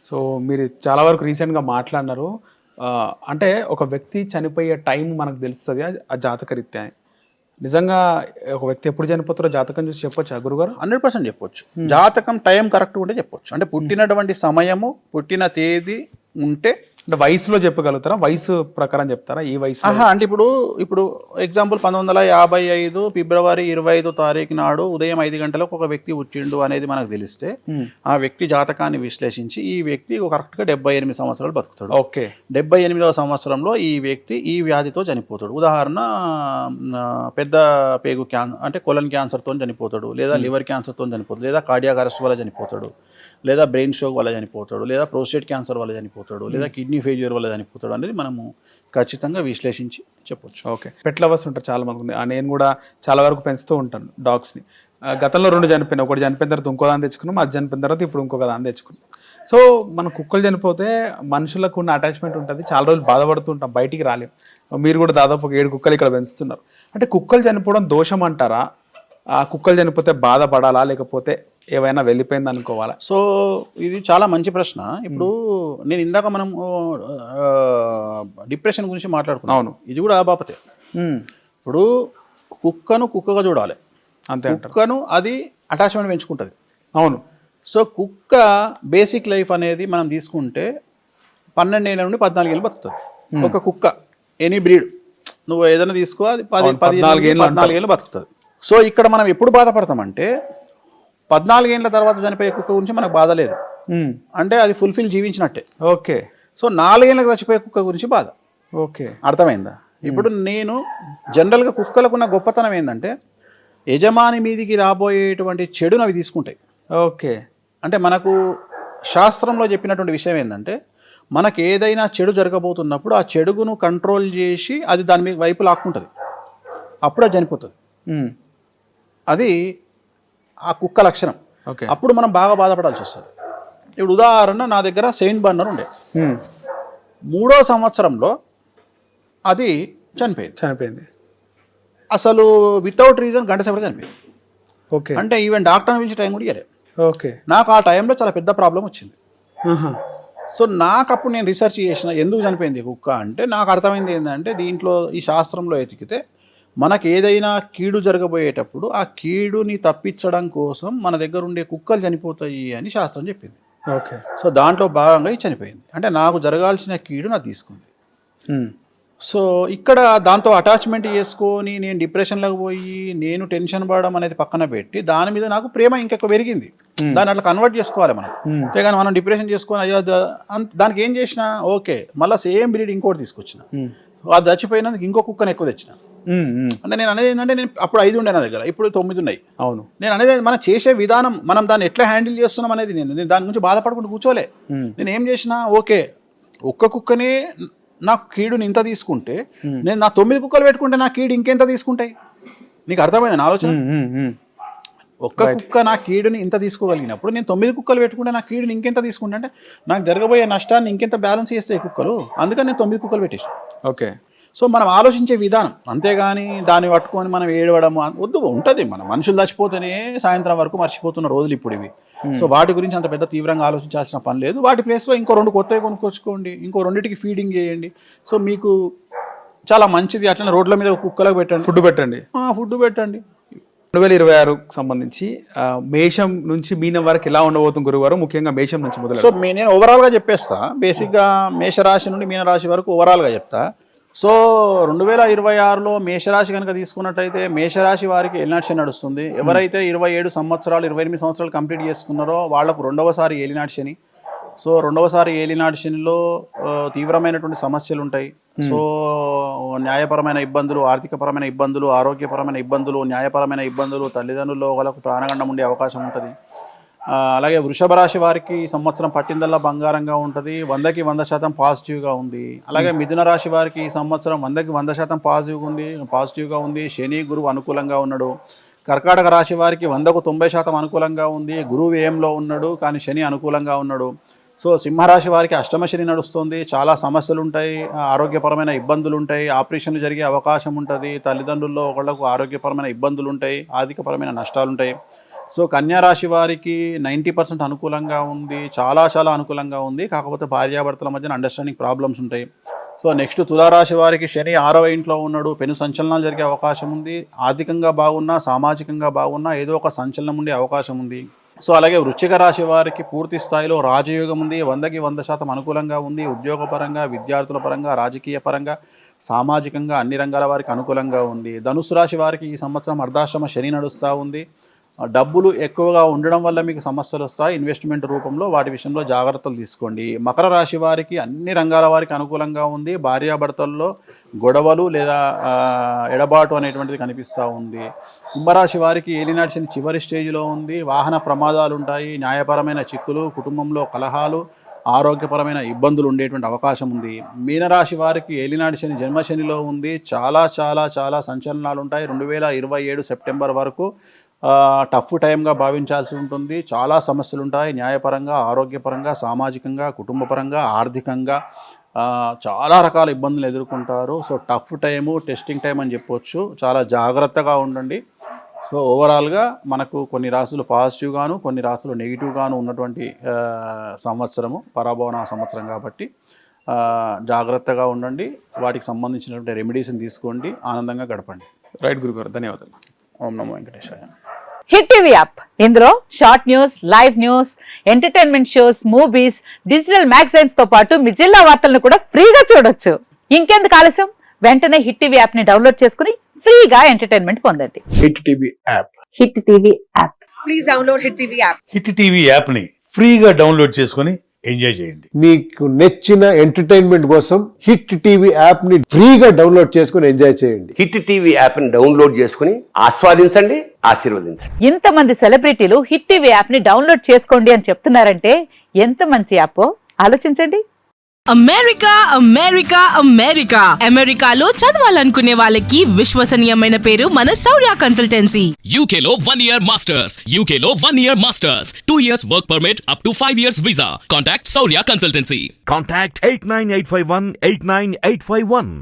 So మీరు చాలా వరకు రీసెంట్గా మాట్లాడినారు. అంటే ఒక వ్యక్తి చనిపోయే టైం మనకు తెలుస్తుంది ఆ జాతకరీత్యా. నిజంగా ఒక వ్యక్తి ఎప్పుడు చనిపోతారో జాతకం చూసి చెప్పొచ్చా గురుగారు? 100% చెప్పొచ్చు. జాతకం టైం కరెక్ట్ ఉంటే చెప్పొచ్చు. అంటే పుట్టినటువంటి సమయము, పుట్టిన తేదీ ఉంటే. అంటే వయసులో చెప్పగలుగుతారా? వయసు ప్రకారం చెప్తారా? ఈ వయసు అంటే ఇప్పుడు ఎగ్జాంపుల్ 1955 ఫిబ్రవరి 25 తారీఖు నాడు ఉదయం 5 గంటలకు ఒక వ్యక్తి పుట్టిండు అనేది మనకు తెలిస్తే ఆ వ్యక్తి జాతకాన్ని విశ్లేషించి ఈ వ్యక్తి కరెక్ట్గా 78 సంవత్సరాలు బతుకుతాడు. ఓకే. 78వ సంవత్సరంలో ఈ వ్యక్తి ఈ వ్యాధితో చనిపోతాడు. ఉదాహరణ పెద్ద పేగు అంటే కొలన్ క్యాన్సర్తో చనిపోతాడు, లేదా లివర్ క్యాన్సర్తో చనిపోతాడు, లేదా కార్డియాక్ అరెస్ట్ వల్ల చనిపోతాడు, లేదా బ్రెయిన్ స్ట్రోక్ వల్ల చనిపోతాడు, లేదా ప్రోస్టేట్ క్యాన్సర్ వల్ల చనిపోతాడు, లేదా కిడ్నీ ఫెయిల్యూర్ వల్ల చనిపోతాడు అనేది మనము ఖచ్చితంగా విశ్లేషించి చెప్పొచ్చు. ఓకే. పెట్ లవర్స్ ఉంటారు చాలా మంది. నేను కూడా చాలా వరకు పెంచుతూ ఉంటాను డాగ్స్ని. గతంలో 2 చనిపోయినాయి. ఒకటి చనిపోయిన తర్వాత ఇంకో దాన్ని తెచ్చుకున్నాం, అది చనిపోయిన తర్వాత ఇప్పుడు ఇంకొక దాన్ని తెచ్చుకున్నాం. సో మన కుక్కలు చనిపోతే మనుషులకు ఉన్న అటాచ్మెంట్ ఉంటుంది, చాలా రోజులు బాధపడుతూ ఉంటాం, బయటికి రాలేం. మీరు కూడా దాదాపు ఒక 7 కుక్కలు ఇక్కడ పెంచుతున్నారు. అంటే కుక్కలు చనిపోవడం దోషం అంటారా? ఆ కుక్కలు చనిపోతే బాధపడాలా, లేకపోతే ఏవైనా వెళ్ళిపోయింది అనుకోవాలా? సో ఇది చాలా మంచి ప్రశ్న. ఇప్పుడు నేను ఇందాక మనం డిప్రెషన్ గురించి మాట్లాడుకున్నాం. అవును, ఇది కూడా ఆ బాపతే. ఇప్పుడు కుక్కను కుక్కగా చూడాలి, అంతే. కుక్కను అది అటాచ్మెంట్ పెంచుకుంటుంది. అవును. సో కుక్క బేసిక్ లైఫ్ అనేది మనం తీసుకుంటే 12 ఏళ్ళ నుండి 14 ఏళ్ళు బతుకుతుంది ఒక కుక్క. ఎనీ బ్రీడ్ నువ్వు ఏదైనా తీసుకో, అది 14 ఏళ్ళు బతుకుతుంది. సో ఇక్కడ మనం ఎప్పుడు బాధపడతామంటే 14 ఏళ్ళ తర్వాత చనిపోయే కుక్క గురించి మనకు బాధ లేదు, అంటే అది ఫుల్ఫిల్ జీవించినట్టే. ఓకే. సో 4 ఏళ్ళకి చచ్చిపోయే కుక్క గురించి బాధ. ఓకే, అర్థమైందా? ఇప్పుడు నేను జనరల్గా కుక్కలకున్న గొప్పతనం ఏంటంటే యజమాని మీదికి రాబోయేటువంటి చెడును అవి తీసుకుంటాయి. ఓకే. అంటే మనకు శాస్త్రంలో చెప్పినటువంటి విషయం ఏంటంటే మనకు ఏదైనా చెడు జరగబోతున్నప్పుడు ఆ చెడుగును కంట్రోల్ చేసి అది దాని మీద వైపు లాక్కుంటుంది, అప్పుడు అది చనిపోతుంది. అది ఆ కుక్క లక్షణం. అప్పుడు మనం బాగా బాధపడాల్సి వస్తుంది. ఇప్పుడు ఉదాహరణ, నా దగ్గర సెయింట్ బర్నర్ ఉండే, 3వ సంవత్సరంలో అది చనిపోయింది. అసలు వితౌట్ రీజన్ గంట సేపటి చనిపోయింది. ఓకే. అంటే ఈవెన్ డాక్టర్ నుంచి టైం కూడా ఇవ్వలేదు. ఓకే. నాకు ఆ టైంలో చాలా పెద్ద ప్రాబ్లం వచ్చింది. సో నాకు అప్పుడు నేను రీసెర్చ్ చేసిన ఎందుకు చనిపోయింది కుక్క అంటే నాకు అర్థమైంది ఏంటంటే దీంట్లో ఈ శాస్త్రంలో ఎతికితే మనకు ఏదైనా కీడు జరగబోయేటప్పుడు ఆ కీడుని తప్పించడం కోసం మన దగ్గర ఉండే కుక్కలు చనిపోతాయి అని శాస్త్రం చెప్పింది. ఓకే. సో దాంట్లో భాగంగా ఇది చనిపోయింది. అంటే నాకు జరగాల్సిన కీడు నాకు తీసుకుంది. సో ఇక్కడ దాంతో అటాచ్మెంట్ చేసుకొని నేను డిప్రెషన్లోకి పోయి నేను టెన్షన్ పడడం అనేది పక్కన పెట్టి దాని మీద నాకు ప్రేమ ఇంకెక్కువ పెరిగింది. దాన్ని అట్లా కన్వర్ట్ చేసుకోవాలి మనం. కానీ మనం డిప్రెషన్ చేసుకొని అయ్యో దానికి ఏం చేసినా ఓకే, మళ్ళీ సేమ్ బ్రీడ్ ఇంకోటి తీసుకొచ్చిన, అది చచ్చిపోయినందుకు ఇంకో కుక్కను ఎక్కువ తెచ్చిన. అంటే నేను అనేది ఏంటంటే నేను అప్పుడు 5 ఉండే నా దగ్గర, ఇప్పుడు 9 ఉన్నాయి. అవును. నేను అనేది మనం చేసే విధానం, మనం దాన్ని ఎట్లా హ్యాండిల్ చేస్తున్నాం అనేది నేను దాని గురించి బాధపడుకుంటూ కూర్చోలే. నేను ఏం చేసినా ఓకే, ఒక్క కుక్కనే నాకు కీడుని ఇంత తీసుకుంటే నేను నా 9 కుక్కలు పెట్టుకుంటే నా కీడు ఇంకెంత తీసుకుంటాయి? నీకు అర్థమైంది నా ఆలోచన? ఒక్క కుక్క నా కీడుని ఇంత తీసుకోగలిగినప్పుడు నేను 9 కుక్కలు పెట్టుకుంటే నా కీడుని ఇంకెంత తీసుకుంటా అంటే నాకు జరగబోయే నష్టాన్ని ఇంకెంత బ్యాలెన్స్ చేస్తాయి కుక్కలు. అందుకని నేను 9 కుక్కలు పెట్టేసాను. ఓకే. సో మనం ఆలోచించే విధానం, అంతేగాని దాన్ని పట్టుకొని మనం ఏడవడం వద్దు. ఉంటుంది, మన మనుషులు చచ్చిపోతేనే సాయంత్రం వరకు మర్చిపోతున్న రోజులు ఇప్పుడు ఇవి. సో వాటి గురించి అంత పెద్ద తీవ్రంగా ఆలోచించాల్సిన పని లేదు. వాటి ప్లేస్లో ఇంకో 2 కొత్తవి కొనుక్కొచ్చుకోండి, ఇంకో 2టికి ఫీడింగ్ చేయండి. సో మీకు చాలా మంచిది. అట్లనే రోడ్ల మీద కుక్కలకు పెట్టండి, ఫుడ్ పెట్టండి. 2026కు సంబంధించి మేషం నుంచి మీనం వరకు ఎలా ఉండబోతుంది గురువారం, ముఖ్యంగా మేషం నుంచి మొదలు? సో నేను ఓవరాల్గా చెప్పేస్తా. బేసిక్గా మేషరాశి నుండి మీనరాశి వరకు ఓవరాల్గా చెప్తా. సో 2026లో మేషరాశి కనుక తీసుకున్నట్టయితే మేషరాశి వారికి ఏలినాటి శని నడుస్తుంది. ఎవరైతే 27 సంవత్సరాలు 28 సంవత్సరాలు కంప్లీట్ చేసుకున్నారో వాళ్లకు 2వసారి ఏలినాటి శని. సో 2వసారి ఏలినాటి శనిలో తీవ్రమైనటువంటి సమస్యలు ఉంటాయి. సో న్యాయపరమైన ఇబ్బందులు, ఆర్థికపరమైన ఇబ్బందులు, ఆరోగ్యపరమైన ఇబ్బందులు, న్యాయపరమైన ఇబ్బందులు, తల్లిదండ్రుల్లో వాళ్ళకు ప్రాణగండం ఉండే అవకాశం ఉంటుంది. అలాగే వృషభ రాశి వారికి ఈ సంవత్సరం పట్టిందల్లా బంగారంగా ఉంటుంది, 100కి 100% పాజిటివ్గా ఉంది. అలాగే మిథున రాశి వారికి ఈ సంవత్సరం 100కి 100% పాజిటివ్గా ఉంది. శని గురువు అనుకూలంగా ఉన్నాడు. కర్కాటక రాశి వారికి 100కు 90% అనుకూలంగా ఉంది. గురువు వ్యయంలో ఉన్నాడు, కానీ శని అనుకూలంగా ఉన్నాడు. సో సింహరాశి వారికి అష్టమ శని నడుస్తుంది. చాలా సమస్యలు ఉంటాయి, ఆరోగ్యపరమైన ఇబ్బందులు ఉంటాయి, ఆపరేషన్లు జరిగే అవకాశం ఉంటుంది, తల్లిదండ్రుల్లో ఒకళ్ళకు ఆరోగ్యపరమైన ఇబ్బందులు ఉంటాయి, ఆర్థికపరమైన నష్టాలు ఉంటాయి. సో కన్యా రాశి వారికి 90% అనుకూలంగా ఉంది, చాలా చాలా అనుకూలంగా ఉంది. కాకపోతే భార్యాభర్తల మధ్యన అండర్స్టాండింగ్ ప్రాబ్లమ్స్ ఉంటాయి. సో నెక్స్ట్ తులారాశి వారికి శని 6వ ఇంట్లో ఉన్నాడు, పెను సంచలనాలు జరిగే అవకాశం ఉంది. ఆర్థికంగా బాగున్నా, సామాజికంగా బాగున్నా ఏదో ఒక సంచలనం ఉండే అవకాశం ఉంది. సో అలాగే వృశ్చిక రాశి వారికి పూర్తి స్థాయిలో రాజయోగం ఉంది, 100కి 100% అనుకూలంగా ఉంది. ఉద్యోగపరంగా, విద్యార్థుల పరంగా, రాజకీయ పరంగా, సామాజికంగా అన్ని రంగాల వారికి అనుకూలంగా ఉంది. ధనుసు రాశి వారికి ఈ సంవత్సరం అర్ధాశ్రమ శని నడుస్తూ ఉంది. డబ్బులు ఎక్కువగా ఉండడం వల్ల మీకు సమస్యలు వస్తాయి ఇన్వెస్ట్మెంట్ రూపంలో, వాటి విషయంలో జాగ్రత్తలు తీసుకోండి. మకర రాశి వారికి అన్ని రంగాల వారికి అనుకూలంగా ఉంది. భార్యాభర్తల్లో గొడవలు లేదా ఎడబాటు అనేటువంటిది కనిపిస్తూ ఉంది. కుంభరాశి వారికి ఏలినాటి శని చివరి స్టేజ్లో ఉంది. వాహన ప్రమాదాలు ఉంటాయి, న్యాయపరమైన చిక్కులు, కుటుంబంలో కలహాలు, ఆరోగ్యపరమైన ఇబ్బందులు ఉండేటువంటి అవకాశం ఉంది. మీనరాశి వారికి ఏలినాటి శని జన్మశనిలో ఉంది. చాలా చాలా చాలా సంచలనాలు ఉంటాయి. 2027 సెప్టెంబర్ వరకు టఫ్ టైంగా భావించాల్సి ఉంటుంది. చాలా సమస్యలు ఉంటాయి, న్యాయపరంగా, ఆరోగ్యపరంగా, సామాజికంగా, కుటుంబపరంగా, ఆర్థికంగా చాలా రకాల ఇబ్బందులు ఎదుర్కొంటారు. So tough time, testing time అని చెప్పొచ్చు. చాలా జాగ్రత్తగా ఉండండి. సో ఓవరాల్గా మనకు కొన్ని రాశులు పాజిటివ్గాను, కొన్ని రాశులు నెగిటివ్గాను ఉన్నటువంటి సంవత్సరము, పరాభవన సంవత్సరం కాబట్టి జాగ్రత్తగా ఉండండి. వాటికి సంబంధించినటువంటి రెమెడీస్ని తీసుకోండి, ఆనందంగా గడపండి. రైట్ గురుగారు, ధన్యవాదాలు. ఓం నమో వెంకటేశాయ. హిట్ టీవీ యాప్, ఇందులో short news, live news, entertainment shows, movies, digital magazines తో పాటు మీ జిల్లా వార్తలను కూడా ఫ్రీగా చూడొచ్చు. ఇంకెందుకు ఆలస్యం, వెంటనే హిట్ టీవీ యాప్ ని డౌన్లోడ్ చేసుకుని ఫ్రీగా ఎంటర్టైన్మెంట్ పొందండి. Hit TV app. Hit TV app. Please download hit TV app. Hit TV యాప్ని ఫ్రీగా డౌన్లోడ్ చేసుకొని ఎంజాయ్ చేయండి. మీకు నచ్చిన ఎంటర్టైన్మెంట్ కోసం హిట్ టీవీ యాప్ ని ఫ్రీగా డౌన్లోడ్ చేసుకొని ఎంజాయ్ చేయండి. హిట్ టీవీ యాప్ని డౌన్లోడ్ చేసుకుని ఆస్వాదించండి, ఆశీర్వదించండి. ఇంతమంది సెలబ్రిటీలు హిట్ టీవీ యాప్ ని డౌన్లోడ్ చేసుకోండి అని చెప్తున్నారంటే ఎంత మంచి యాప్ ఆలోచించండి. అమెరికా అమెరికా అమెరికా అమెరికాలో చదవాలనుకునే వాళ్ళకి విశ్వసనీయమైన పేరు మన శౌర్య కన్సల్టెన్సీ. UK లో 1 year masters, UK లో 1 year masters, 2 years work permit up to 5 years visa. Contact Saurya Consultancy. Contact 89851 89851.